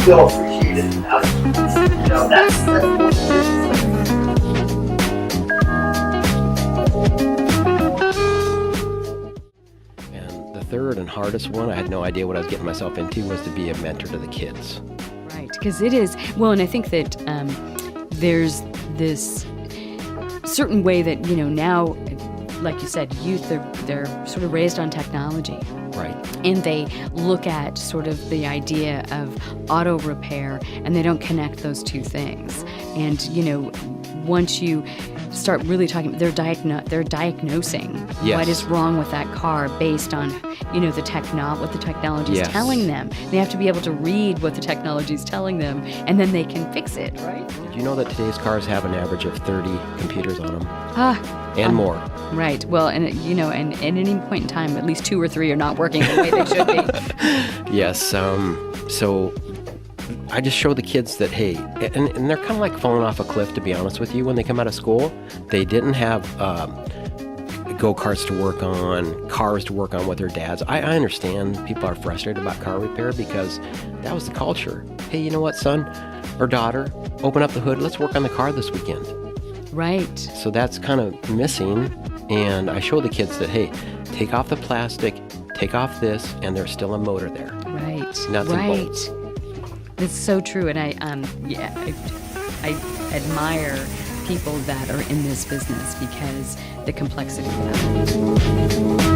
feel appreciated enough. That's And the third and hardest one, I had no idea what I was getting myself into, was to be a mentor to the kids. Right, because it is, well, and I think that there's this certain way that, now, like you said, youth, they're sort of raised on technology. Right. And they look at sort of the idea of auto repair, and they don't connect those two things. And, once you start really talking, they're diagnosing Yes. what is wrong with that car based on, what the technology is Yes. telling them. They have to be able to read what the technology is telling them, and then they can fix it, right? Did you know that today's cars have an average of 30 computers on them? And more. Right. Well, and and at any point in time, at least 2 or 3 are not working the way they should be. Yes. So I just show the kids that, hey, and they're kind of like falling off a cliff, to be honest with you, when they come out of school. They didn't have go-karts to work on, cars to work on with their dads. I understand people are frustrated about car repair because that was the culture. Hey, you know what, son or daughter, open up the hood. Let's work on the car this weekend. Right. So that's kind of missing. And I show the kids that, hey, take off the plastic, take off this, and there's still a motor there. Right. Nuts and bolts. That's so true. And I admire people that are in this business because the complexity of it.